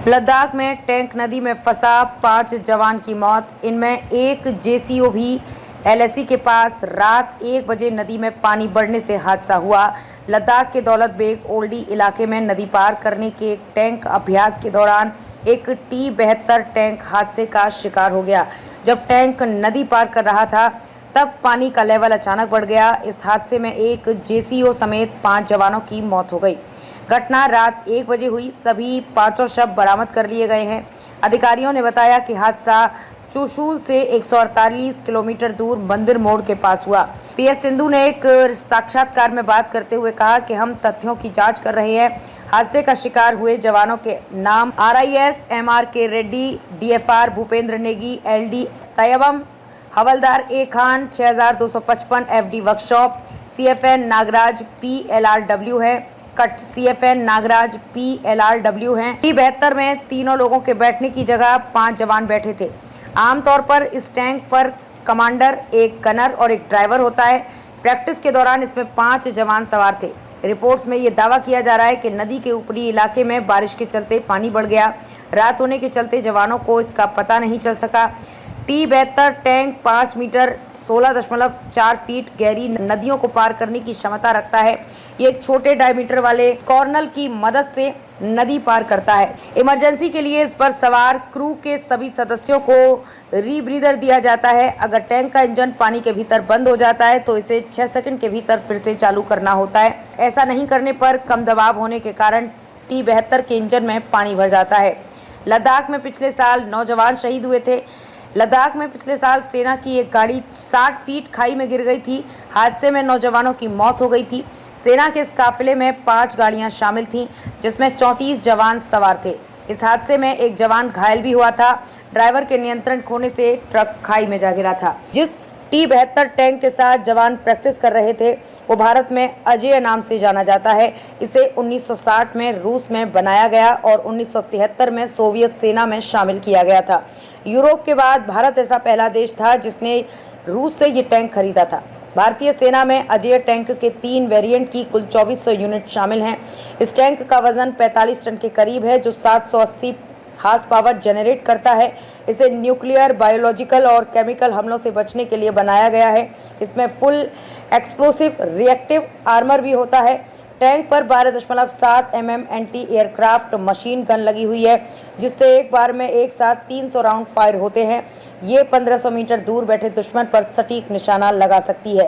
लद्दाख में टैंक नदी में फंसा 5 जवान की मौत। इनमें एक जेसीओ भी। एलएसी के पास रात 1 बजे नदी में पानी बढ़ने से हादसा हुआ। लद्दाख के दौलत बेग ओल्डी इलाके में नदी पार करने के टैंक अभ्यास के दौरान एक T-72 टैंक हादसे का शिकार हो गया। जब टैंक नदी पार कर रहा था तब पानी का लेवल अचानक बढ़ गया। इस हादसे में एक जेसीओ समेत 5 जवानों की मौत हो गई। घटना रात 1 बजे हुई। सभी 5 शव बरामद कर लिए गए हैं। अधिकारियों ने बताया कि हादसा चुशूल से 148 किलोमीटर दूर मंदिर मोड़ के पास हुआ। पीएस सिंधु ने एक साक्षात्कार में बात करते हुए कहा कि हम तथ्यों की जांच कर रहे हैं। हादसे का शिकार हुए जवानों के नाम RIS MRK Reddy, DFR Bhupendra Negi, LD Taiyabam, हवलदार A Khan 6255 FD workshop, CFN Nagraj PLRW है। कट CFN नागराज PLRW हैं। T-72 में तीनों लोगों के बैठने की जगह 5 जवान बैठे थे। आमतौर पर इस टैंक पर कमांडर, एक गनर और एक ड्राइवर होता है। प्रैक्टिस के दौरान इसमें 5 जवान सवार थे। रिपोर्ट्स में ये दावा किया जा रहा है कि नदी के ऊपरी इलाके में बारिश के चलते पानी बढ़ गया। रात होने के चलते जवानों को इसका पता नहीं चल सका। T-72 टैंक 5 मीटर 16.4 फीट गहरी नदियों को पार करने की क्षमता रखता है। ये एक छोटे डायमीटर वाले कॉर्नल की मदद से नदी पार करता है। इमरजेंसी के लिए इस पर सवार क्रू के सभी सदस्यों को रीब्रीदर दिया जाता है। अगर टैंक का इंजन पानी के भीतर बंद हो जाता है तो इसे 6 सेकंड के भीतर फिर से चालू करना होता है। ऐसा नहीं करने पर कम दबाव होने के कारण T-72 के इंजन में पानी भर जाता है। लद्दाख में पिछले साल 9 जवान शहीद हुए थे। लद्दाख में पिछले साल सेना की एक गाड़ी 60 फीट खाई में गिर गई थी। हादसे में 9 जवानों की मौत हो गई थी। सेना के इस काफिले में 5 गाड़ियां शामिल थीं, जिसमें 34 जवान सवार थे। इस हादसे में एक जवान घायल भी हुआ था। ड्राइवर के नियंत्रण खोने से ट्रक खाई में जा गिरा था। जिस T-72 टैंक के साथ जवान प्रैक्टिस कर रहे थे वो भारत में अजेय नाम से जाना जाता है। इसे 1960 में रूस में बनाया गया और 1973 में सोवियत सेना में शामिल किया गया था। यूरोप के बाद भारत ऐसा पहला देश था जिसने रूस से ये टैंक खरीदा था। भारतीय सेना में अजेय टैंक के 3 वेरिएंट की कुल 2400 यूनिट शामिल हैं। इस टैंक का वजन 45 टन के करीब है, जो 780 हार्स पावर जनरेट करता है। इसे न्यूक्लियर, बायोलॉजिकल और केमिकल हमलों से बचने के लिए बनाया गया है। इसमें फुल एक्सप्लोसिव रिएक्टिव आर्मर भी होता है। टैंक पर 12.7 mm anti aircraft machine gun लगी हुई है, जिससे एक बार में एक साथ 300 राउंड फायर होते हैं। ये 1500 मीटर दूर बैठे दुश्मन पर सटीक निशाना लगा सकती है।